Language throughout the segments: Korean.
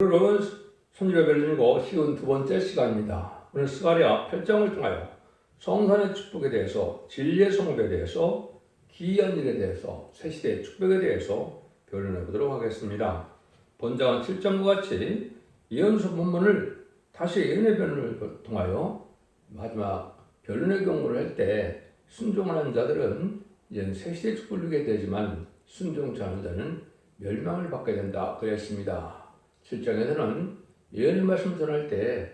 오늘은 손님의 별님고 쉬운 두 번째 시간입니다. 오늘 스가랴 8장을 통하여 성산의 축복에 대해서, 진리의 성배에 대해서, 기이한 일에 대해서, 새시대의 축복에 대해서 변론해 보도록 하겠습니다. 본장은 7장과 같이 예언서 본문을 다시 예언의 변론을 통하여 마지막 변론의 경고를 할 때 순종하는 자들은 이제 새시대의 축복을 누리게 되지만 순종치 않은 자는 멸망을 받게 된다 그랬습니다. 7장에서는 예언의 말씀을 전할 때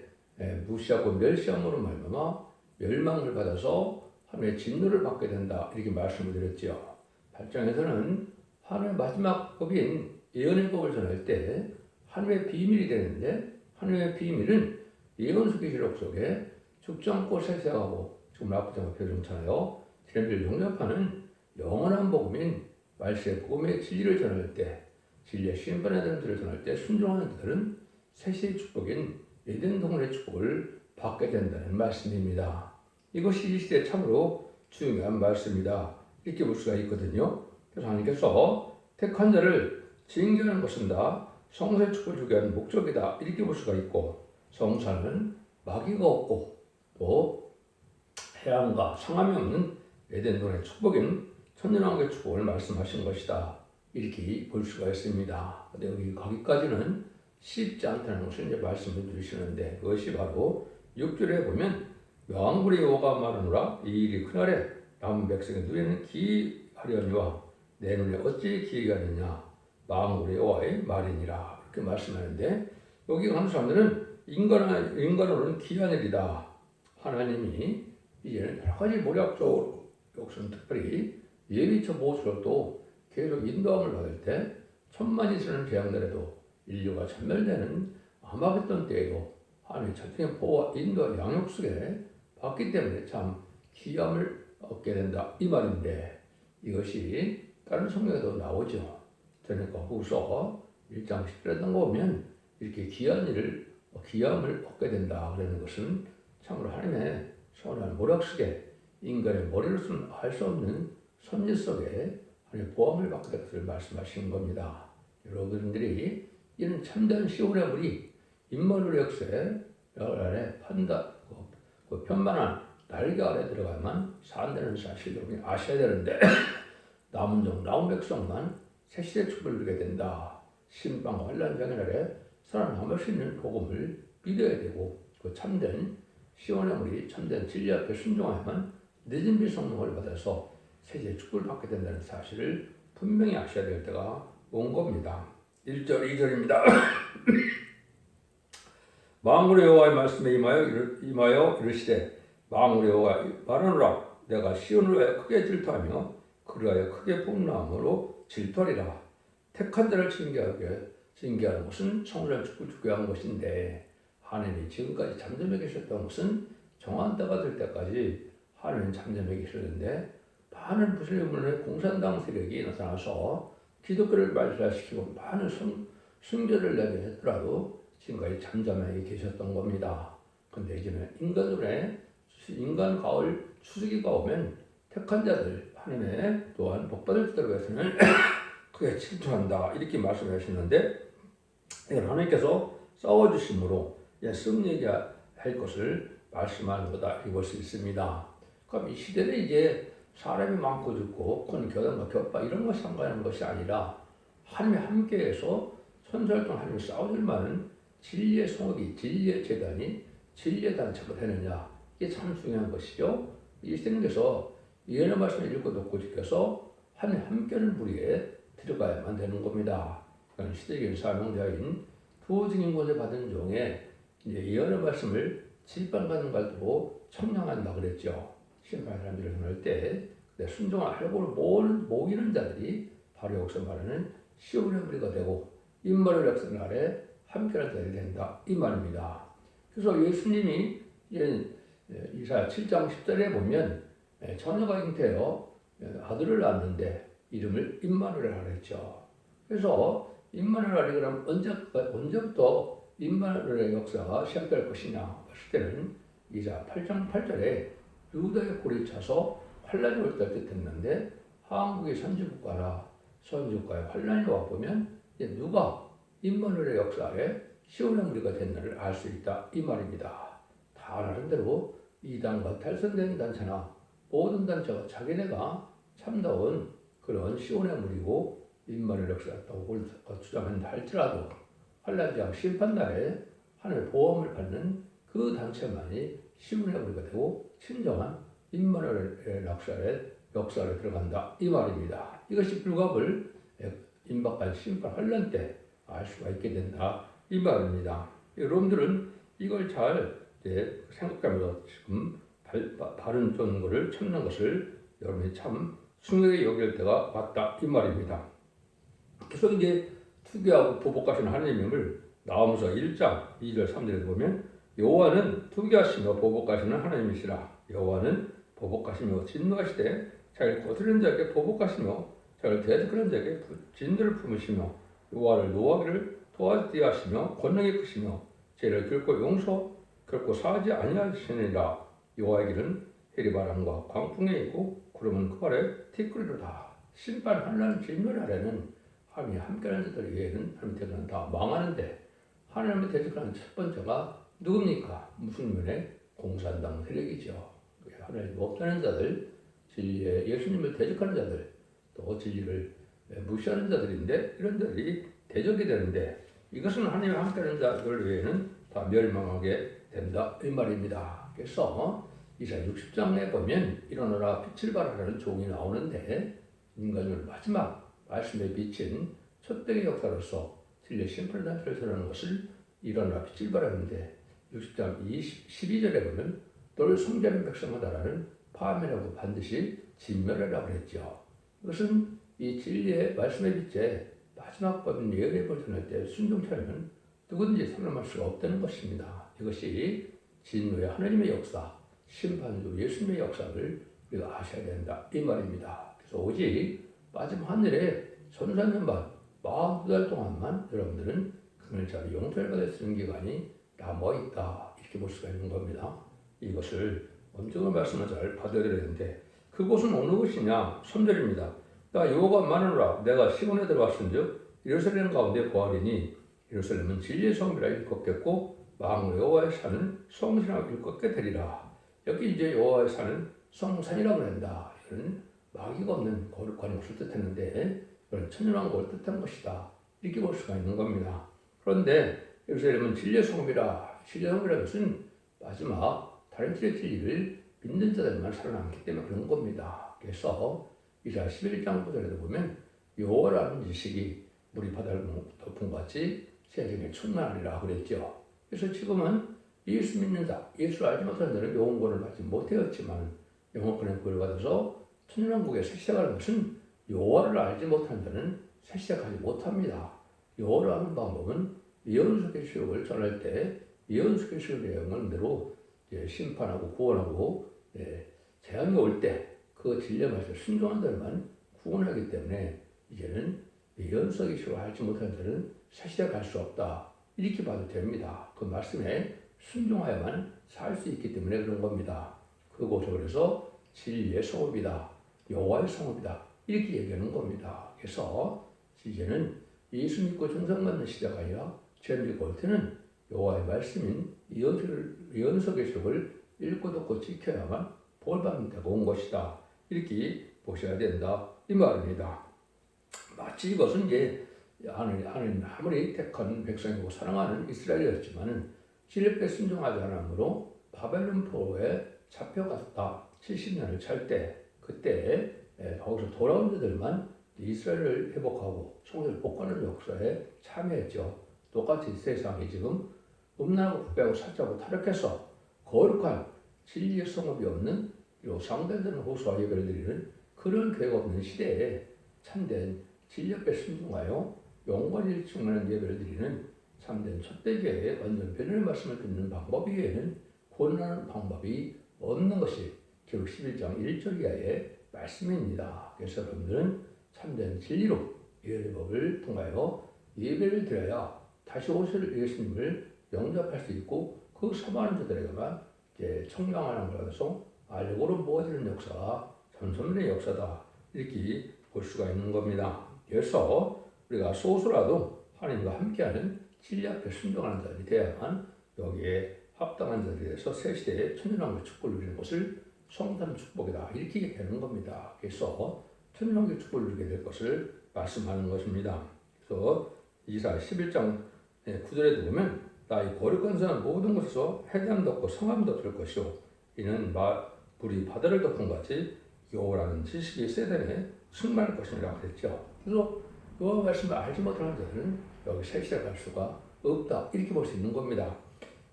무시하고 멸시함으로 말미암아 멸망을 받아서 하나님의 진노를 받게 된다 이렇게 말씀을 드렸죠. 8장에서는 하나님의 마지막 법인 예언의 법을 전할 때 하나님의 비밀이 되는데, 하나님의 비밀은 예언서 계시록 속에 죽지 않고 생생하고 지금 나쁘지 않고 표정잖아요. 지난주를 용접하는 영원한 복음인 말세의 복음의 진리를 전할 때, 진리의 심판에 대한 들을 전할 때 순종하는 자들은 새시의 축복인 에덴 동굴의 축복을 받게 된다는 말씀입니다. 이것이 이 시대에 참으로 중요한 말씀이다 이렇게 볼 수가 있거든요. 그래서 하나님께서 택한 자를 징계하는 것은 다 성사의 축복을 주게 하는 목적이다 이렇게 볼 수가 있고, 성사는 마귀가 없고 또 해안과 상함이 없는 에덴 동굴의 축복인 천년왕국의 축복을 말씀하신 것이다 이렇게 볼 수가 있습니다. 근데 여기 거기까지는 쉽지 않다는 것을 이제 말씀해 주시는데, 그것이 바로 6절에 보면 왕불의 여호와가 말하노라 이 일이 그날에 남은 백성의 눈에는 기이하려니와 내 눈에 어찌 기이가 되냐 왕불의 여호와의 말이니라 이렇게 말씀하는데, 여기 가는 사람들은 인간으로는 기이한 일이다. 하나님이 이제는 여러 가지 모략적으로 역선 특별히 예비처 보수로도 계속 인도함을 받을 때, 천만이 쓰는 재앙들에도 인류가 전멸되는 아마겟돈 때에도 하나님의 전적인 보호와 인도와 양육 속에 받기 때문에 참 기함을 얻게 된다 이 말인데, 이것이 다른 성경에도 나오죠. 저녁과 후서 1장 10절에 거 보면 이렇게 기함을 얻게 된다 그러는 것은 참으로 하나님의 선한 모략 속에 인간의 머리로서는 알 수 없는 섭리 속에 보험을 받게 될 것을 말씀하시는 겁니다. 여러분들이 이는 참된 시온의 물이 임마누엘 역사에 아래 그 편만한 날개 아래 들어가야만 산다는 사실을 여러분이 아셔야 되는데, 남은 백성만 새시대 축복을 누리게 된다. 심판과 환난장의 날에 살아남을 수 있는 복음을 믿어야 되고, 그 참된 시온의 물이 참된 진리 앞에 순종하야만 늦은 비 성령을 받아서 새시대의 축복을 받게 된다는 사실을 분명히 아셔야 될 때가 온 겁니다. 1절, 2절입니다. 만군의 여호와의 말씀에 임하여 이르시되 만군의 여호와 말하노라 내가 시온을 위하여 크게 질투하며 그를 위하여 크게 분노함으로 질투하리라. 택한 자를 징계하는 것은 청소년 축복을 주게 한 것인데, 하나님이 지금까지 잠잠해 계셨던 것은 정한 때가 될 때까지 하나님은 잠잠해 계셨는데, 많은 무슬림의 공산당 세력이 나타나서 기독교를 말살시키고 많은 순교를 내게 했더라도 지금까지 잠잠하게 계셨던 겁니다. 근데 이제는 인간 가을 추수기가 오면 택한 자들 하나님의 또한 복받을 자들에 대해서는 그게 질투한다 이렇게 말씀하시는데, 이건 하나님께서 싸워주심으로 승리하게 할 것을 말씀하는 거다 이렇게 볼 수 있습니다. 그럼 이 시대는 이제 사람이 많고 죽고 큰 교단과 격파 이런 것이 상관하는 것이 아니라 하나님이 함께해서 천사활동 하나님이 싸워줄 만한 진리의 성업이, 진리의 재단이, 진리의 단체가 되느냐 이게 참 중요한 것이죠. 이 시대님께서 예언의 말씀을 읽고 듣고 지켜서 하나님 함께하는 무리에 들어가야만 되는 겁니다. 그러니까 시대적인 사명자인 두 증인권을 받은 종의 예언의 말씀을 질반받는 갈대로 청량한다 그랬죠. 심판의 사람들을 전할 때 순종을 알고 모이는 자들이 바로 여기서 말하는 시온의 무리가 되고 임마누엘 역사 아래 함께할 자들이 된다 이 말입니다. 그래서 예수님이 이사야 7장 10절에 보면 처녀가 잉태하여 아들을 낳았는데 이름을 임마누엘 하라 했죠. 그래서 임마누엘이 그럼 언제부터 임마누엘의 역사가 시작될 것이냐 했을 때는 이사야 8장 8절에 유다의 골이 차서 환란이 올 때 뜻했는데, 한국의 선지국가나 선지국가의 환란이 와보면 누가 임마누엘의 역사 아래 시온의 무리가 된 날을 알 수 있다 이 말입니다. 다 나름대로 이단과 탈선된 단체나 모든 단체가 자기네가 참다운 그런 시온의 무리고 임마누엘 역사였다고 주장한다 할지라도 환란장 심판날에 하늘의 보험을 받는 그 단체만이 시온의 무리가 되고 진정한 임마누엘 역사에 들어간다 이 말입니다. 이것이 불갑을 임박한 심판 환란 때 알 수가 있게 된다 이 말입니다. 여러분들은 이걸 잘 생각하면서 지금 바른 정보를 찾는 것을 여러분이 참 중요하게 여길 때가 왔다 이 말입니다. 그래서 이제 투기하고 보복하시는 하나님을 나오면서 1장 2절 3절에 보면 여호와는 투기하시며 보복하시는 하나님이시라. 여호와는 보복하시며 진노하시되 자기를 거스르는 자에게 보복하시며 자기를 대적하는 자에게 진노를 품으시며 여호와를 노하기를 도와주게 하시며 권능이 크시며 죄를 결코 사하지 아니하시니라. 여호와의 길은 해리바람과 광풍에 있고 구름은 그 아래 티끌이로다. 심판 환난 진멸 아래는 하나님이 함께하는 자들 외에는 하나님의 대적은 다 망하는데 하나님의 대적하는 첫 번째가 누굽니까? 무슨 면에 공산당 세력이죠. 하나님 못하는 자들, 진리에 예수님을 대적하는 자들, 또 진리를 무시하는 자들인데 이런 자들이 대적이 되는데 이것은 하나님과 함께하는 자들 외에는 다 멸망하게 된다 이 말입니다. 그래서 이사야 60장에 보면 일어나라 빛을 발하라는 종이 나오는데 인간을 마지막 말씀에 비친 첫대의 역사로서 진리의 심판의 단체를 선언하는 것을 일어나라 빛을 발하는데 60장 12절에 보면 너를 성전의 백성하다라는 파멸하고 반드시 진멸하라고 그랬죠. 이것은 이 진리의 말씀의 빛에 마지막 법인 예언의 법을 전할 때 순종치 않으면 누구든지 살아남을 수가 없다는 것입니다. 이것이 진노의 하나님의 역사, 심판주 예수님의 역사를 우리가 아셔야 된다 이 말입니다. 그래서 오직 마지막 하늘에 천사년반 42달 동안만 여러분들은 그늘자리 용서를 받을 수 있는 기간이 남아있다 이렇게 볼 수가 있는 겁니다. 이것을 엄정한 말씀을 잘 받아들여야 되는데 그곳은 어느 곳이냐? 3절입니다. 나 여호와가 말하노라 내가 시온에 들어왔은즉 예루살렘 가운데 보아리니 예루살렘은 진리의 성이라 일컫겠고 망으로 여호와의 산은 성산이라고 일컫게 되리라. 여기 이제 여호와의 산은 성산이라고 한다. 이런 마귀가 없는 거룩한 것을 뜻했는데 이런 천연왕국을 뜻한 것이다. 이렇게 볼 수가 있는 겁니다. 그런데 예루살렘은 진리의 성이라 진리의 성이라는 것은 마지막 다른 진리를 믿는 자들만 살아남기 때문에 그런 겁니다. 그래서 이사야 11장 9절에도 보면 여호와라는 지식이 물이 바다를 덮은 것 같이 세상에 충만하리라 그랬죠. 그래서 지금은 예수 믿는 자, 예수를 알지 못하는 자는 영원권을 받지 못하였지만 영원권의 구원을 받아서 천년왕국에 새시작하는 것은 여호와를 알지 못하는 자는 새시작하지 못합니다. 여호와를 아는 방법은 예언서의 시록을 전할 때 예언서의 시록의 내용대로 심판하고 구원하고 재앙이 올 때 그 진리의 말씀을 순종한 자들만 구원하기 때문에 이제는 예언서의 시록을 알지 못하는 자는 새시작할 수 없다. 이렇게 봐도 됩니다. 그 말씀에 순종하여만 살 수 있기 때문에 그런 겁니다. 그곳을 그래서 진리의 성읍이다. 여호와의 성읍이다. 이렇게 얘기하는 겁니다. 그래서 이제는 예수 믿고 정상받는 시대가 아니라 죄를 올 때는 여호와의 말씀인 예언서 계시록을 읽고 듣고 지켜야만 복받는 때가 온 것이다. 이렇게 보셔야 된다. 이 말입니다. 마치 이것은 이제 하나님 아무리 택한 백성이고 사랑하는 이스라엘이었지만은 진리에 순종하지 않으므로 바벨론 포로에 잡혀갔다. 70년을 찰 때 그때 거기서 돌아온 자들만 이스라엘을 회복하고 성전을 복하는 역사에 참여했죠. 똑같이 세상이 지금 음란하고 부패하고 살자고 타락해서 거룩한 진리의 성읍이 없는 상대되는 호수와 예배를 드리는 그런 교회가 없는 시대에 참된 진리 앞에 순종하여 영원히 충만한 예배를 드리는 참된 첫대 교회의 완전 변화의 말씀을 듣는 방법 이외에는 구원하는 방법이 없는 것이 기록 11장 1절 이하의 말씀입니다. 그래서 여러분들은 참된 진리로 예배의 법을 통하여 예배를 드려야 다시 오실 예수님을 영접할 수 있고 그 사모하는 자들에게만 청량하는 것에서 알고로 모아지는 역사가 전선의 역사다. 이렇게 볼 수가 있는 겁니다. 그래서 우리가 소수라도 하나님과 함께하는 진리 앞에 순종하는 자들이 되야만 여기에 합당한 자들에 대해서 새 시대의 천년왕국 축복을 누리는 것을 성삼 축복이다 이렇게 되는 겁니다. 그래서 천년왕국 축복을 누리게 될 것을 말씀하는 것입니다. 그래서 이사 11장 9절에도 보면 나의 거룩한 자는 모든 곳에서 해담도 없고 성함도 없을 것이요 이는 물이 바다를 덮은 같이 여호와라는 지식이 세상에 충만할 것이라고 했죠. 그래서 여호와 말씀을 알지 못하는 자들은 여기 새 시대 갈 수가 없다 이렇게 볼 수 있는 겁니다.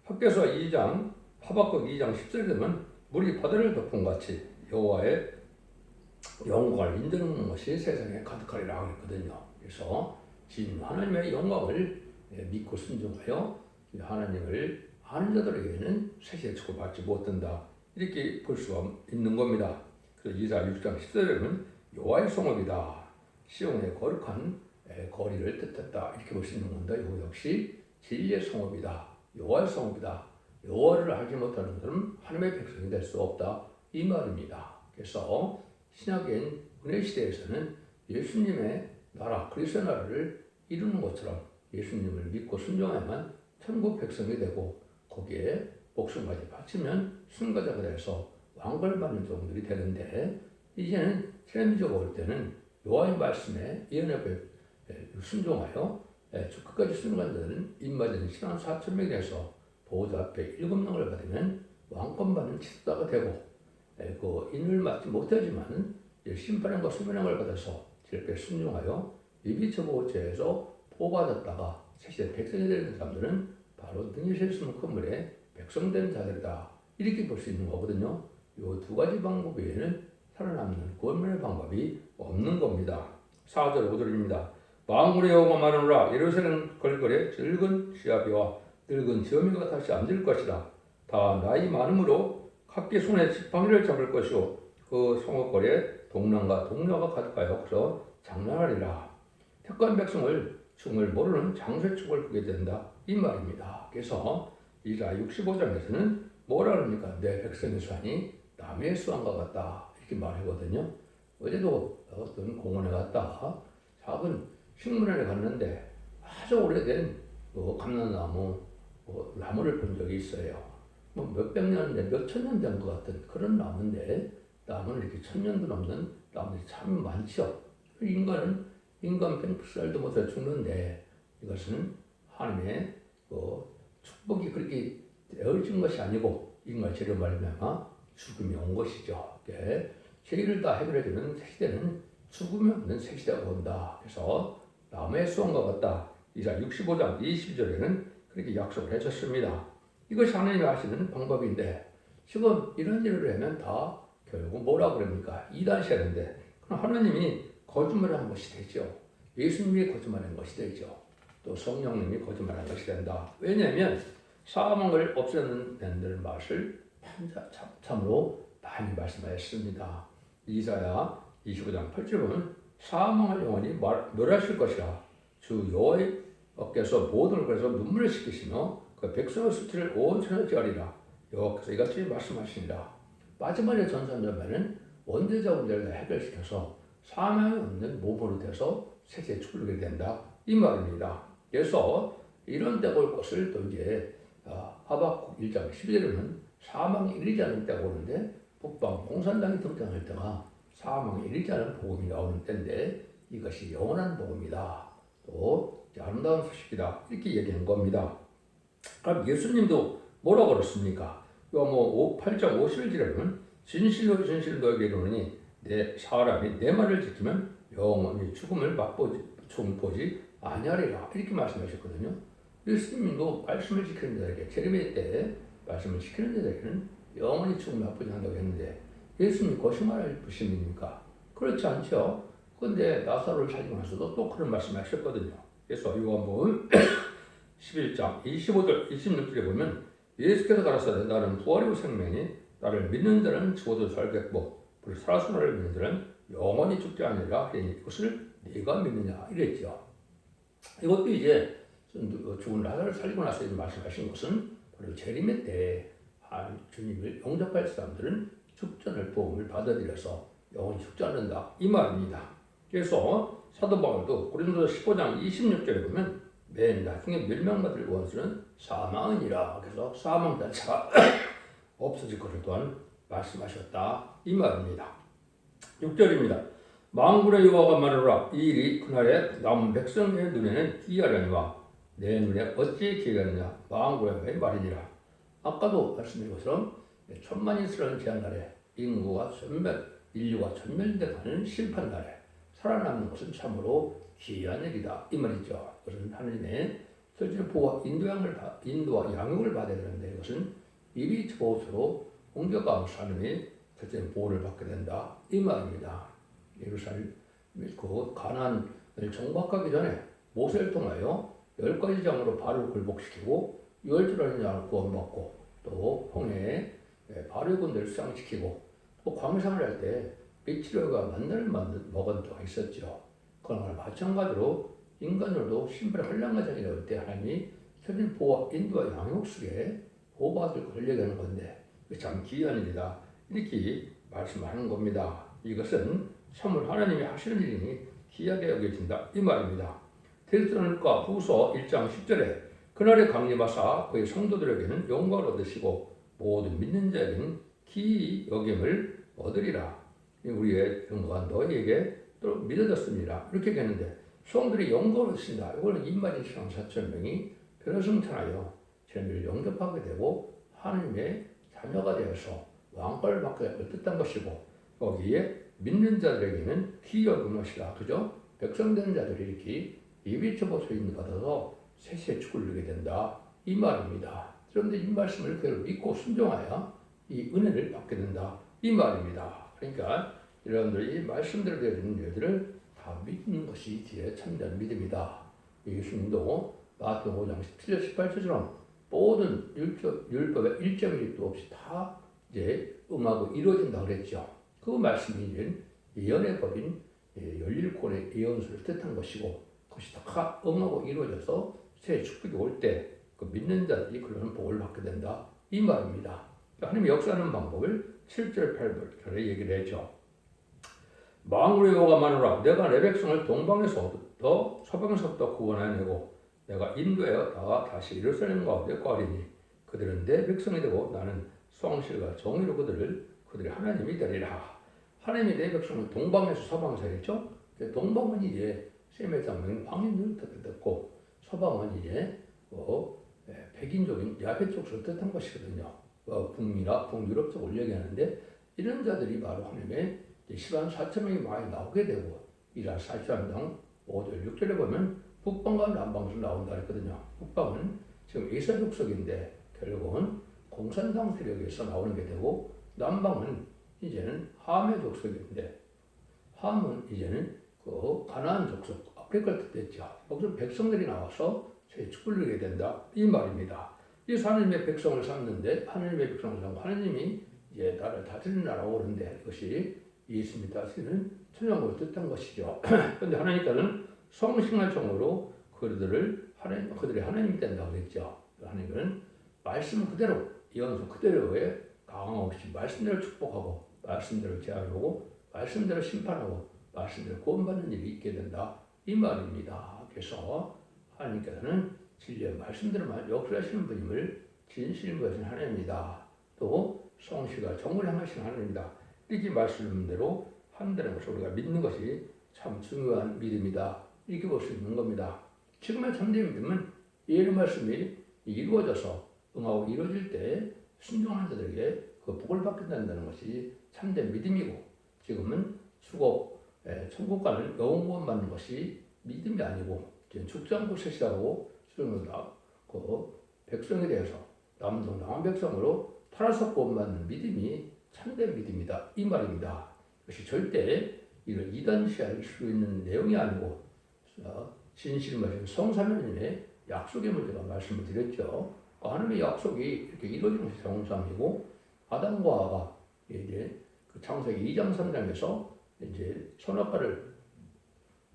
학개서 2장 하박국 2장 10절에 되면 물이 바다를 덮은 같이 여호와의 영광을 인정하는 것이 세상에 가득하리라 했거든요. 그래서 진 하나님의 영광을 믿고 순종하여 하나님을 아는 자들에게는 새시대 축복을 받지 못한다 이렇게 볼 수가 있는 겁니다. 그래서 이사 6장 10절에는 여호와의 성읍이다 시온의 거룩한 거리를 뜻했다 이렇게 볼 수 있는 건데 이거 역시 진리의 성읍이다 여호와의 성읍이다 여호와를 알지 못하는 사람은 하나님의 백성이 될 수 없다 이 말입니다. 그래서 신약인 은혜 시대에서는 예수님의 나라 그리스도의 나라를 이루는 것처럼 예수님을 믿고 순종하면 천국 백성이 되고 거기에 목숨까지 바치면 순가자가 돼서 왕벌 받는 종들이 되는데 이제는 트렌드가 올 때는 여호와의 말씀에 예언에 순종하여 끝까지 순종한 자들은 인마전 신앙 4,000명이 돼서 보호자 앞에 7명을 받으면 왕권 받는 지도자가 되고 그 인을 맡지 못하지만 심판형과 소명형을 받아서 질병에 순종하여 위비처보호죄에서 보호받았다가 새시대 백성이 되는 사람들은 바로 능히 셀 수 없는 큰 물에 백성된 자들이다 이렇게 볼 수 있는 거거든요. 이 두 가지 방법 외에는 살아남는 구원의 방법이 없는 겁니다. 4절 5절입니다. 만군의 여호와가 말하노라 예루살렘 걸거리에 늙은 시아비와 늙은 지어미가 다시 앉을 것이다. 다 나이 많음으로 각기 손에 지팡이를 잡을 것이요 그 성읍거리에 동남과 동료가 가득하여 그래서 장난하리라. 택한 백성을 춤을 모르는 장세축을 보게 된다 이 말입니다. 그래서 이사 65장에서는 뭐라 그럽니까? 내 백성의 수완이 남의 수완과 같다 이렇게 말하거든요. 어제도 어떤 공원에 갔다가 작은 식물원에 갔는데 아주 오래된 감람나무 나무를 본 적이 있어요. 몇백 년, 몇천 년 된 것 같은 그런 나무인데 나무는 이렇게 1000년도 넘는 나무들이 참 많죠. 인간 100살도 못해 죽는데 이것은 하나님의 축복이 그렇게 되어진 것이 아니고 인간 죄로 말미암아 죽음이 온 것이죠. 죄를 다 해결해주는 새 시대는 죽음이 없는 새 시대가 온다. 그래서 나무의 수원과 같다. 이사 65장 20절에는 그렇게 약속을 해줬습니다. 이것이 하나님이 하시는 방법인데 지금 이런 일을 하면 다 결국 뭐라고 그럽니까? 이단시하는데 그럼 하나님이 거짓말한 것이 되죠. 예수님이 거짓말한 것이 되죠. 또 성령님이 거짓말한 것이 된다. 왜냐하면 사망을 없애는 데는 맛을 참으로 많이 말씀하셨습니다. 이사야 25장 8절 보면 사망을 영원히 멸하실 것이라 주 여호와께서 모든 것에서 눈물을 씻기시며 그 백성의 수치를 온 천하에 지하리라. 여호와께서 이같이 말씀하시니라. 마지막에 전산전면은 원죄자 문제를 다 해결시켜서 사망이 없는 몸으로 돼서 세세에 출루게 된다 이 말입니다. 그래서 이런 때가 올 것을 또 이제 하박국 1장 12절에는 사망이 이르지 않은 때가 오는데 북방 공산당이 등장할 때가 사망이 이르지 않은 복음이 나오는 때인데 이것이 영원한 복음이다. 또 아름다운 소식이다. 이렇게 얘기한 겁니다. 그럼 예수님도 뭐라고 그랬습니까? 요 8장 51절에 보면 진실로 진실로 너에게 이르노니 내 사람이 내 말을 지키면 영원히 죽음을 보지 아니하리라 이렇게 말씀하셨거든요. 예수님도 말씀을 지키는 자에게 재림의 때 말씀을 지키는 자에게는 영원히 죽음을 맛보지 않는다고 했는데 예수님이 거짓말할 분입니까? 그렇지 않죠. 그런데 나사로를 살리고 나서도 또 그런 말씀하셨거든요. 그래서 요한복음 11장 25절 26절에 보면 예수께서 가라사대 나는 부활이고 생명이 나를 믿는 자는 죽어도 살겠고 살아서 나를 믿는 자는 영원히 죽지 않으리라 하니 이것을 네가 믿느냐 이랬죠. 이것도 이제 죽은 나사로를 살리고 나서 말씀하신 것은 바로 재림의 때 주님을 영접할 사람들은 죽전을 복음을 받아들여서 영원히 죽지 않는다 이 말입니다. 그래서 사도 바울도 고린도서 15장 26절에 보면 맨 나중에 멸망받을 원수는 사망이니라. 그래서 사망 자체가 없어질 것을 또한 말씀하셨다 이 말입니다. 6절입니다. 만군의 여호와가 말하노라. 이 일이 그날에 남은 백성의 눈에는 기이하려니와 내 눈에 어찌 기이하느냐. 만군의 여호와의 말이니라. 아까도 말씀드린 것처럼 천만이 쓰러는 제한날에 인류가 전멸되는 심판날에 살아남는 것은 참으로 기이한 일이다 이 말이죠. 그것은 하나님의 철저히 보호와 인도와 양육을 받아야 되는데 이것은 이리 저곳으로 옮겨가면서 하나님의 철저히 보호를 받게 된다 이 말입니다. 예루살렘 그 가나안을 정박하기 전에 모세를 통하여 10가지 장으로 바로를 굴복시키고 10주라는 양을 구원받고 또 홍해에 바로의 군대를 수장시키고 또 광생을 할 때 미치려가 만나를 먹은 적이 있었죠. 그러나 마찬가지로 인간들도 신분의 혼란과 자리에 올 때 하나님이 선진 보호와 인도와 양육 속에 보호받을 것을 얘기하는 건데 참 기이한 일이다 이렇게 말씀하는 겁니다. 이것은 참으로 하나님이 하시는 일이니 기이하게 여겨진다 이 말입니다. 데살로니가 후서 1장 10절에 그날에 강림하사 그의 성도들에게는 영광을 얻으시고 모든 믿는 자에게는 기이 여김을 얻으리라. 우리의 영광은 너희에게 또 믿어졌습니다. 이렇게 얘기하는데 성들이 영광을 얻으신다. 이거는 2만 2천 4천 명이 변호승천하여 죄를 영접하게 되고 하나님의 자녀가 되어서 왕권을 받게 될 뜻한 것이고 거기에 믿는 자들에게는 기여금 것이다. 그죠? 백성된 자들이 이렇게 예비처보 소임을 받아서 세시의 축을 누리게 된다. 이 말입니다. 그런데 이 말씀을 그대로 믿고 순종하여 이 은혜를 받게 된다. 이 말입니다. 그러니까 여러분들이 말씀대로 되어지는 일들을 다 믿는 것이 뒤에 참된 믿음이다. 예수님도 마태복음 5장 17절 18절처럼 모든 율법의 1.1도 없이 다 이제 응하고 이루어진다고 그랬죠. 그 말씀이 이제 예언의 법인 열릴권의 예언서를 뜻한 것이고 그것이 다 응하고 이루어져서 새 축복이 올 때 그 믿는 자들이 그런 복을 받게 된다. 이 말입니다. 하나님이 역사하는 방법을 7절 8절에 얘기를 했죠. 만군의 여호와가 말하노라. 내가 내 백성을 동방에서부터 서방에서부터 구원해내고 내가 인도하여 다가 다시 예루살렘 가운데 거하리니 그들은 내 백성이 되고 나는 성실과 정의로 그들이 하나님이 되리라. 하나님이 내 백성을 동방에서 서방에서 했죠. 동방은 이제 셈의 장명인 황인을 뜻했고 서방은 이제 백인족인 야벳 족속을 뜻한 것이거든요. 북미나 북유럽 쪽을 얘기하는데 이런 자들이 바로 하나님의 10만 4천 명이 많이 나오게 되고 이라 43장 5절 6절에 보면 북방과 남방에서 나온다 했거든요. 북방은 지금 에서 족속인데 결국은 공산당 세력에서 나오는 게 되고 남방은 이제는 함의 족속인데 함은 이제는 그 가나안 족속 아프리카를 뜻했죠. 거기서 백성들이 나와서 새 축복을 누리게 된다 이 말입니다. 이 하나님의 백성을 삼는데 하나님의 백성을 삼고 하나님이 이제 나를 다스리는 나라고 그러는데 그것이 예수님이 다스리는 천국을 뜻한 것이죠. 그런데 하나님께서는 성신할 정으로 그들이 하나님이 된다고 했죠. 하나님은 말씀 그대로 예언서 그대로에 강함 없이 말씀대로 축복하고 말씀대로 제한하고 말씀대로 심판하고 말씀대로 구원받는 일이 있게 된다 이 말입니다. 그래서 하나님께서는 진리의 말씀대로만 역사하시는 분임을 진실인 것은 하나님입니다. 또 성실과 정을 행하시는 하나님입니다. 이렇게 말씀대로 한다는 것을 우리가 믿는 것이 참 중요한 믿음이다. 이렇게 볼 수 있는 겁니다. 지금의 참된 믿음은 예의 말씀이 이루어져서 응하고 이루어질 때 순종하는 자들에게 그 복을 받게 된다는 것이 참된 믿음이고 지금은 천국 가는 영원 구원 받는 것이 믿음이 아니고 죽장구 셋이라고 수령한다. 그 백성에 대해서 남방 백성으로 팔아서 구원받는 믿음이 참된 믿음이다 이 말입니다. 그것이 절대 이를 이단시할 수 있는 내용이 아니고 진실 말씀 성삼위일의 약속의 문제가 말씀을 드렸죠. 하나님의 약속이 이렇게 이루어지는 것이 정상이고 아담과 하와가 이제 그 창세기 2장 3장에서 이제 선악과를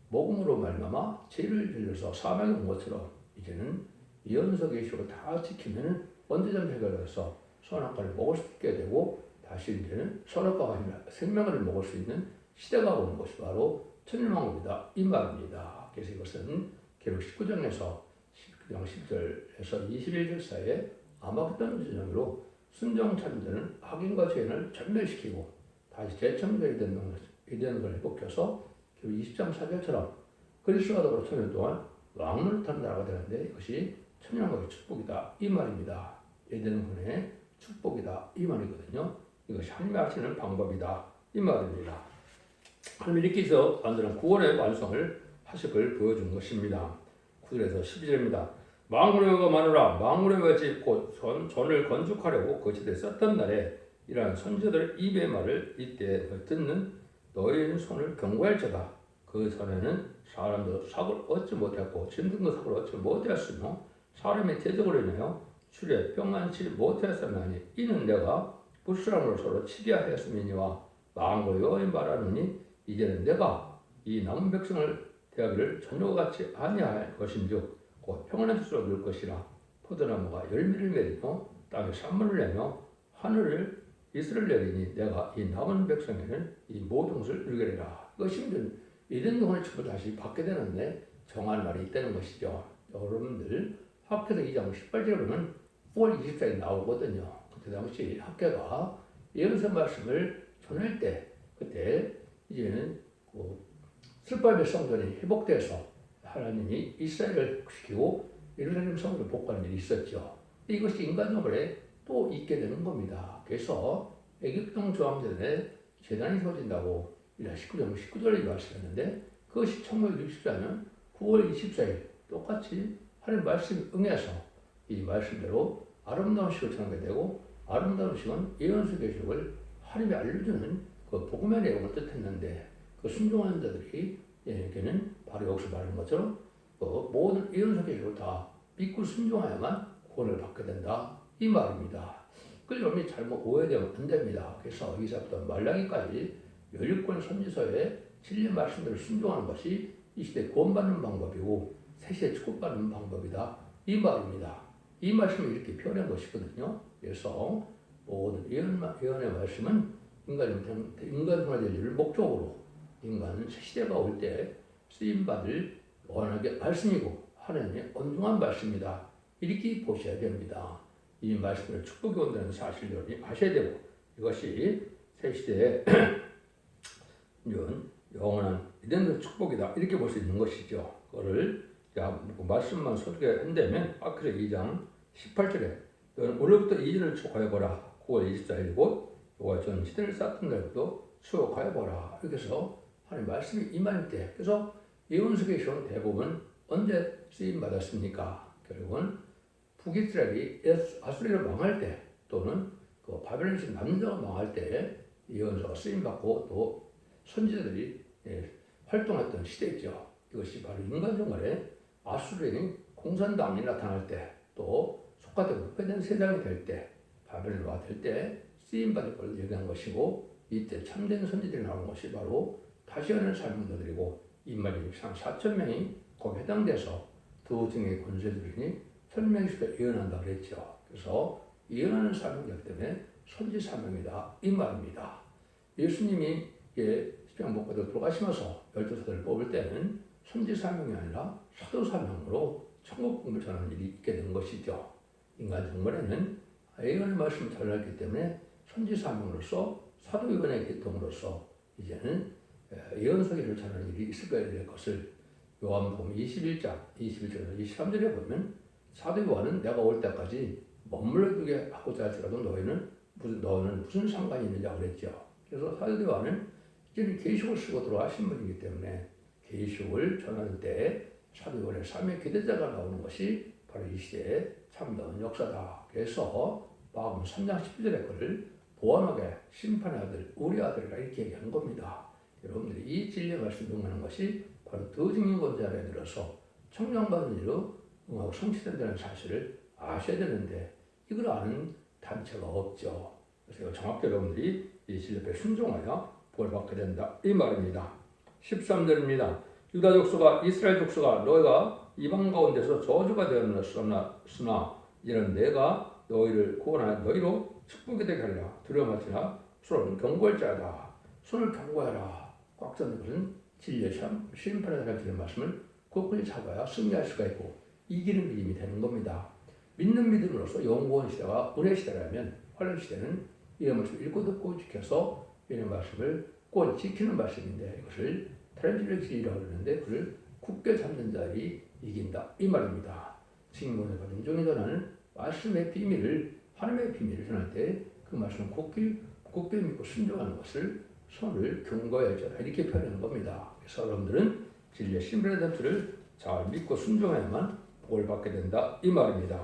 먹음으로 말미암아 죄를 들려서 사망에 온 것처럼 이제는 예언서 계시로 다 지키면은 언제점 해결해서 선악과를 먹을 수 있게 되고 다시 이제는 선악과가 아니라 생명을 먹을 수 있는 시대가 오는 것이 바로 천일왕국이다 이 말입니다. 그래서 이것은 계록 19장에서 19장 10절에서 21절 사이에 아마겟돈 전쟁으로 순종 참전은 악인과 죄인을 전멸시키고 다시 재청결이 되는 걸 회복해서 20장 4절처럼 그리스도와 더불어 천년 동안 왕노릇 하는 나라가 되는데 이것이 천년왕국의 축복이다 이 말입니다. 에덴군의 축복이다 이 말이거든요. 이것이 하나님이 하시는 방법이다 이 말입니다. 하나님이 이렇게 해서 완전한 구원의 완성을 하실 걸 보여준 것입니다. 9절에서 12절입니다. 만군의 여호와가 마누라 만군의 여호와의 곧 전을 건축하려고 거치되 썼던 날에 이러한 선지자들 입의 말을 이때 듣는 너희는 손을 경고할지어다. 그 전에는 사람도 사고를 얻지 못했고 짐승도 사고를 얻지 못하였으며 사람의 대적으로 인하여 술에 평안치 못하였으나니 이는 내가 불순함으로 서로 치게 하였음이니와 만군의 여호와의 말하느니 이제는 내가 이 남은 백성을 대하기를 전혀와 같이 아니할 것인즉 곧 평안한 뜻으로 누릴 것이라. 포도나무가 열매를 맺으며 땅에 산물을 내며 하늘을 이슬을 내리니 내가 이 남은 백성에는 이 모든 것을 누리게 되라. 이것이 이런 동안의 축복을 다시 받게 되는데 정한 날이 있다는 것이죠. 여러분들 학계도 2장 18절에 보면 9월 24일에 나오거든요. 그때 당시 학계가 예언서 말씀을 전할 때 그때 이제는 슬바벨 성전이 회복돼서 하나님이 이스라엘을 시키고 예루살렘 성전을 복구하는 일이 있었죠. 이것이 인간적으로 또 있게 되는 겁니다. 그래서 애굽동 조항전에 제단이 세워진다고 19절에 말씀했는데 그것이 1964년 9월 24일 똑같이 하나님 말씀이 응해서 이 말씀대로 아름다운 식을 전하게 되고 아름다운 식은 예언서 계시록을 하나님이 알려주는 그 복음의 내용을 뜻했는데 그 순종하는 자들에게는 바로 여기서 말하는 것처럼 모든 예언서 계시록을 다 믿고 순종하야만 구원을 받게 된다 이 말입니다. 그 점이 잘못 오해되면 안 됩니다. 그래서 이사부터 말라기까지 16권 선지서의 진리 말씀대로 순종하는 것이 이 시대에 구원받는 방법이고 새 시대에 축복받는 방법이다 이 말입니다. 이 말씀을 이렇게 표현한 것이거든요. 그래서 모든 예언의 말씀은 인간 생활의 일을 목적으로 인간은 새 시대가 올 때 쓰임받을 원하게 말씀이고 하나님의 온중한 말씀이다 이렇게 보셔야 됩니다. 이 말씀을 축복이 온다는 사실을 아셔야 되고 이것이 새 시대의 영원한 이런 축복이다 이렇게 볼 수 있는 것이죠. 그거를 말씀만 소개한다면 아크레 2장 18절에 너는 오늘부터 2년을 축하해보라. 9월 24일 곧 여호와 전 시대를 쌓던 날부터 추억하여보라. 이렇게 해서 하나님 말씀이 임할 때 그래서 예언서에 시온 대부분 언제 쓰임받았습니까? 결국은 북이스라엘이 아수리를 망할 때 또는 그 바벨론에서 남자가 망할 때 예언서가 쓰임받고 또 선지자들이 활동했던 시대죠. 이것이 바로 인간 생활에 아수르인이 공산당이 나타날 때 또 속가되고 흑화된 세상이 될 때 바벨론화 될 때 쓰임받을 걸 얘기한 것이고 이때 참된 선지들이 나오는 것이 바로 다시오는 살문자들이고 인마리 4,000명이 거기에 해당돼서 두 등의 권세들이니 1,000명씩 예언한다고 그랬죠. 그래서 예언하는 사명이기 때문에 선지 사명이다 이 말입니다. 예수님이 십자가 못 받고 돌아가시면서 12사도를 뽑을 때는 선지 사명이 아니라 사도 사명으로 천국 복음을 전하는 일이 있게 된 것이죠. 인간 정말에는 예언의 말씀을 전하기 때문에 선지 사명으로서 사도 요한의 계통으로서 이제는 예언서기를 전하는 일이 있을 거야 될 것을 요한복음 21장 21절에서 23절에 보면 사도 요한은 내가 올 때까지 머물러 두게 하고자 할지라도 너는 무슨 상관이 있느냐고 그랬죠. 그래서 사도 요한은 이제는 계시록을 쓰고 들어가신 분이기 때문에 계시록을 전하는 때 사도 요한의 삶의 기대자가 나오는 것이 바로 이 시대의 참다운 역사다. 그래서 마가복음 3장 10절의 글을 보완하게 심판의 아들 우리 아들이라 이렇게 얘기하는 겁니다. 여러분들이 이 진리의 말씀을 응하는 것이 바로 더 증인권자에 들어서 청량받은 일로 응하고 성취된다는 사실을 아셔야 되는데 이걸 아는 단체가 없죠. 그래서 정확히 여러분들이 이 진리 앞에 순종하여 복을 받게 된다 이 말입니다. 13절입니다. 유다 족속아 이스라엘 족속아 너희가 이방 가운데서 저주가 되었으나 이는 내가 너희를 구원하여 너희로 축복이 되게 하리라. 두려움하지나 서로는 경고할 자다. 손을 경고하라. 꽉 잡는 것은 진리의 심판에 대한 말씀을 굳건히 잡아야 승리할 수가 있고 이기는 믿음이 되는 겁니다. 믿는 믿음으로써 영구원 시대가 은혜 시대라면 환란 시대는 이런 말씀을 읽고 듣고 지켜서 이런 말씀을 꼭 지키는 말씀인데 이것을 트랜질렉시라고 그러는데 그를 굳게 잡는 자들이 이긴다 이 말입니다. 직문에 받은 종이 전하는 말씀의 비밀을 하나님의 비밀을 전할 때 그 말씀을 굳게 믿고 순종하는 것을 손을 경거해져라 이렇게 표현하는 겁니다. 그래서 여러분들은 진리의 신분의 덕수를 잘 믿고 순종해야만 복을 받게 된다 이 말입니다.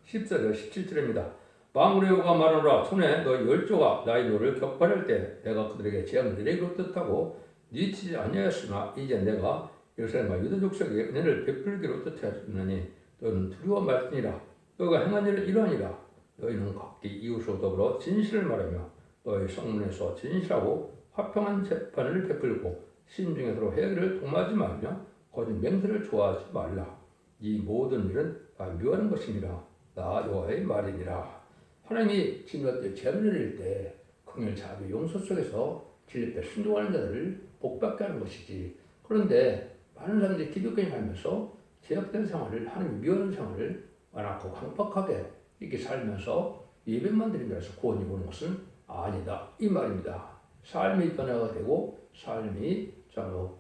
14절 17절입니다. 만군의 여호와가 말하노라 손에 너희 열조가 나의 노를 격발할 때 내가 그들에게 재앙을 내리기로 뜻하고 니치지 아니하였으나 이제 내가 예루살렘과 유다 족속에게 은혜를 베풀기로 뜻하였느니 너희는 두려워 말지니라. 너희가 행한 일은 이러하니라. 너희는 각기 이웃으로 더불어 진실을 말하며 너희 성문에서 진실하고 화평한 재판을 베풀고 신중에 서로 회개를 동하지 말며 거짓 맹세를 좋아하지 말라. 이 모든 일은 다 묘한 것이니라. 나 여호와의 말이니라. 하나님이 진노할 재앙을 내릴 때 긍휼 자비 용서 속에서 진리에 순종하는 자들을 복받게 하는 것이지. 그런데 많은 사람들이 기독교인 하면서 제약된 생활을 하나님이 묘한 생활을 완악하고 강박하게 이렇게 살면서 예배만 드린다 해서 구원이 오는 것은 아니다 이 말입니다. 삶이 변화가 되고 삶이 참으로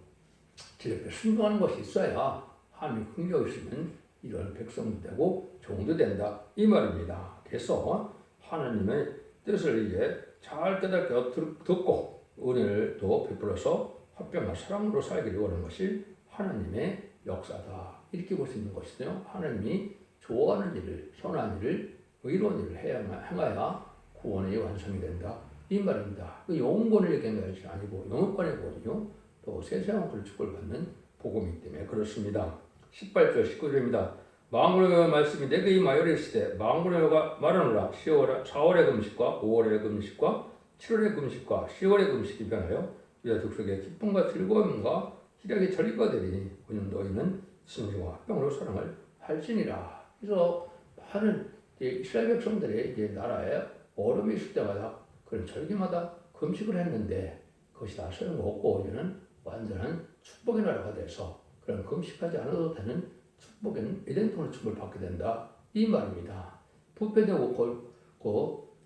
진리에 순종하는 것이 있어야 하나님 긍휼이 있으면 이런 백성도 되고 종도 된다 이 말입니다. 그래서 하나님의 뜻을 이제 잘 깨닫게 듣고 은혜를 또 베풀어서 화평과 사랑으로 살기를 원하는 것이 하나님의 역사다 이렇게 볼 수 있는 것이죠. 하나님이 좋아하는 일을 선한 일을 의로운 일을 행하야 구원이 완성이 된다 이 말입니다. 그 영혼권을 얘기하는 것이 아니고 영혼권이거든요. 또 세세한 걸 축복을 받는 복음이기 때문에 그렇습니다. 18절 19절입니다. 만군의 말씀이 내게 임하여 이르시되 만군의 여호와가 말하노라 4월의 금식과 5월의 금식과 7월의 금식과 10월의 금식이 변하여 유다 족속의 기쁨과 즐거움과 희락의 절기가 되리니 너희는 진리와 화평으로 사랑을 할지니라. 그래서 많은 이스라엘 백성들의 이제 나라에 얼음이 있을 때마다 그런 절기마다 금식을 했는데 그것이 다 소용없고 이제는 완전한 축복의 나라가 돼서 그런 금식하지 않아도 되는 축복에는 에덴통의 축복을 받게 된다 이 말입니다. 부패되고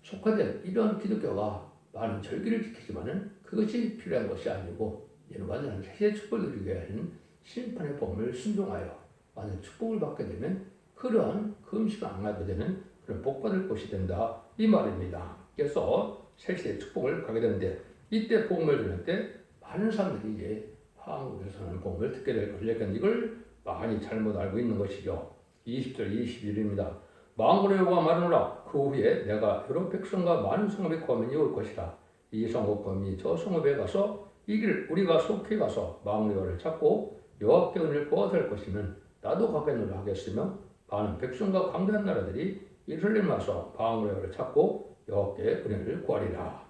속화된 이런 기독교가 많은 절기를 지키지만은 그것이 필요한 것이 아니고 이제는 완전한 세계 축복을 누리게 하는 심판의 복음을 순종하여 완전 축복을 받게 되면 그러한 금식을 안 하게 되는 그런 복받을 것이 된다 이 말입니다. 그래서 세시의 축복을 가게 되는데 이때 복음을 들을 때 많은 사람들이 이제 한국에서는 복음을 듣게 될 것을 약간 이걸 많이 잘못 알고 있는 것이죠. 20절 21입니다. 만군의 여호와가 말하노라 그 후에 내가 여러 백성과 많은 성읍에 거민이 올 것이라. 이 성읍 거민이 저 성읍에 가서 이 길을 우리가 속히 가서 만군의 여호와를 찾고 여호와께 은혜를 구하자 할 것이면 나도 가겠노라 하겠으며 많은 백성과 강대한 나라들이 예루살렘 와서 만군의 여호와를 찾고 여호와께 은혜를 구하리라.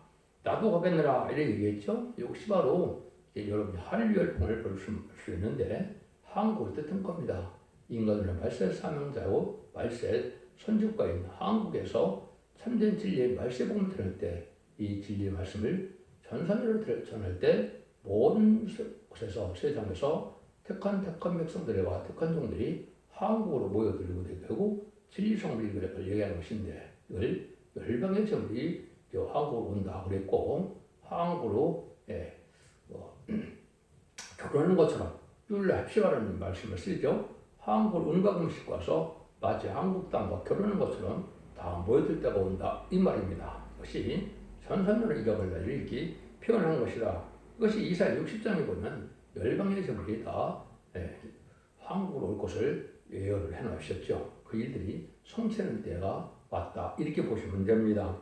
나도 가겠노라 이렇게 얘기했죠. 이것이 바로 여러분이 한류열풍을 볼 수 있는데 한국을 뜻한 겁니다. 인간들은 말세 사명자고 말세 선지국가인 한국에서 참된 진리의 말세 복음을 들을 때 이 진리의 말씀을 전산으로 전할 때 모든 곳에서 세상에서 택한 백성들과 택한 종들이 한국으로 모여들고 되고 진리 성리를 얘기하는 것인데 이걸 열방의 제물이 한국으로 온다 그랬고 한국으로 결혼하는 것처럼 율례합시라는 말씀을 쓰죠. 한국을 은과 금식 와서 마치 한국 땅과 결혼하는 것처럼 다 모여들 때가 온다 이 말입니다. 이것이 전산으로 잃어버려 이렇게 표현한 것이다. 이것이 이사야 60장에 보면 열방의 제물이 다 한국으로 올 것을 예언을 해놓으셨죠. 그 일들이 성취하는 때가 왔다 이렇게 보시면 됩니다.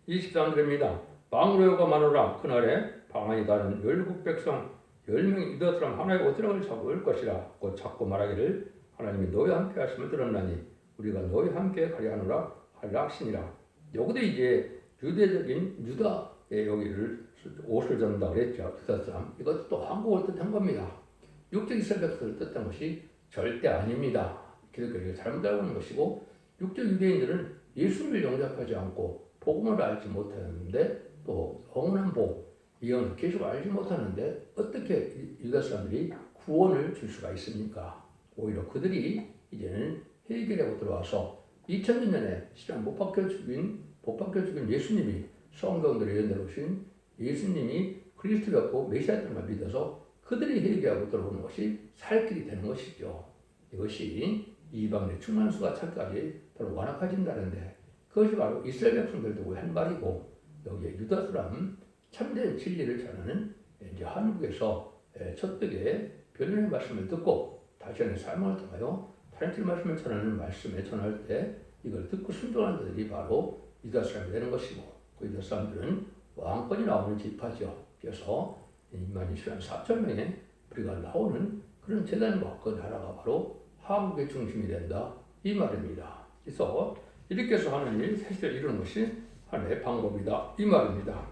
23절입니다. 만군의 여호와가 말하노라 그날에 방언이 다른 열국 백성 10명이 유다 사람 하나의 오드락을 잡고 올 것이라. 곧 잡고 말하기를 하나님이 너희와 함께 하심을 들었나니 우리가 너희와 함께 가려 하노라 하리라 하시니라. 여기도 이제 유대적인 유다의 여기를 옷을 전다 그랬죠. 유다 사람. 이것도 또 한국을 뜻한 겁니다. 육적 이스라엘 백성을 뜻한 것이 절대 아닙니다. 기독교가 잘못 알고 있는 것이고 육적 유대인들은 예수를 영접하지 않고 복음을 알지 못하는데 또 영원한 복, 예언을 계속 알지 못하는데 어떻게 유다 사람들이 구원을 줄 수가 있습니까? 오히려 그들이 이제는 해결하고 들어와서 2000년에 시장 못 박혀 죽인 예수님이 성경들의 연대로신 예수님이 그리스도였고 메시아들만 믿어서 그들이 회개하고 들어오는 것이 살 길이 되는 것이죠. 이것이 이방인의 충만수가 차까지 바로 완악해진다는데 그것이 바로 이스라엘 백성들 두고 한 말이고 여기에 유다 사람 참된 진리를 전하는 이제 한국에서 첫되게 변론의 말씀을 듣고 다시는 삶을 통하여 타락질 말씀을 전하는 말씀에 전할 때 이걸 듣고 순종하는 자들이 바로 유다 사람이 되는 것이고 그 유다 사람들은 왕권이 나오는 지파죠. 그래서 2만 4천 명의 우리가 나오는 그런 재단과 그 나라가 바로 한국의 중심이 된다 이 말입니다. 그래서 이렇게 해서 하나님이 새 시대를 이루는 것이 하나님의 방법이다 이 말입니다.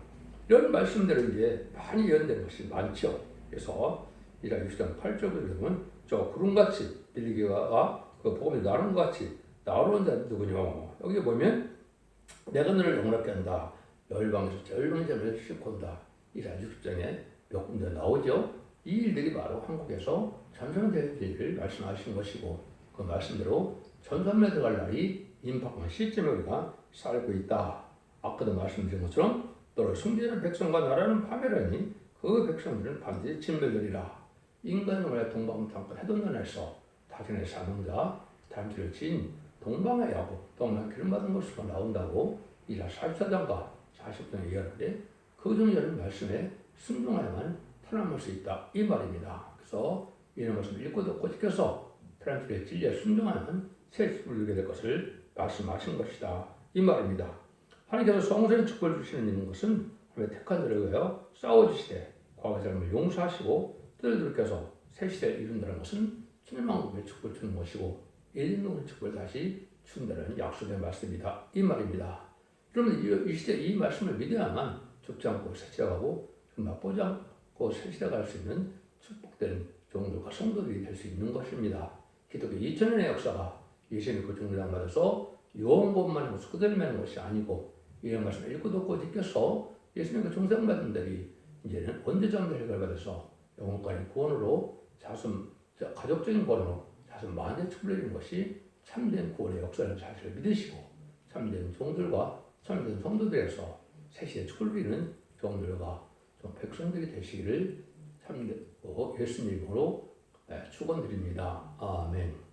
이런 말씀들은 이제 많이 연된 것이 많죠. 그래서 이라 6장 8절을 보면 저 구름같이 빌리기가 그 복음이 나오는 것 같이 나오는 자는 누구냐. 여기 보면 내가 너를 영롭게 한다. 열방에서 절망자를 싣고온다. 이라 60장에 몇 군데 나오죠. 이 일들이 바로 한국에서 전선될 일을 말씀하신 것이고 그 말씀대로 전선에 들어갈 날이 임박한 시점에 우리가 살고 있다. 아까도 말씀드린 것처럼 너를 숨기는 백성과 나라는 파멸하니 그 백성들은 반드시 진멸되리라. 인간을 원래 동방탕권 해동단에서 자신의 사명자 단지를 지은 동방의 야곱 동방 기름 받은 것으로 나온다고 이라 44장과 40장에 이야기하는데 그 중에 이런 말씀에 순종하여만 살아남을 수 있다 이 말입니다. 그래서 이런 말씀을 읽고 듣고 지켜서 타락질의 진리에 순종하면 새 집을 누리게 될 것을 말씀하신 것이다 이 말입니다. 하나님께서 성전의 축복을 주시는 있는 것은 하나님의 택한 자를 위하여 싸워주시되 과거의 삶을 용서하시고 뜻을 돌이켜서 새 시대를 이룬다는 것은 천년왕국의 축복을 주는 것이고 예전의 축복을 다시 준다는 약속의 말씀이다 이 말입니다. 그러면 이 시대 이 말씀을 믿어야만 죽지 않고 새치러가고 맛보지 않고 새치러갈 수 있는 축복된 종들과 성도들이 될 수 있는 것입니다. 기독교 2000년의 역사가 예수님의 그 종들을 받아서 요원것만 하고 그들만 것이 아니고 이런 말씀을 읽고 듣고 지켜서 예수님의 그 종생받은들이 이제는 언제적으로 해결받아서 영혼과의 구원으로 가족적인 구원으로 자손 만대 축복을 이루는 것이 참된 구원의 역사를 사실을 믿으시고 참된 종들과 참된 성도들에서 새시대 축복을 이루는 종들과 백성들이 되시기를 참되고 예수님으로 축원드립니다. 아멘.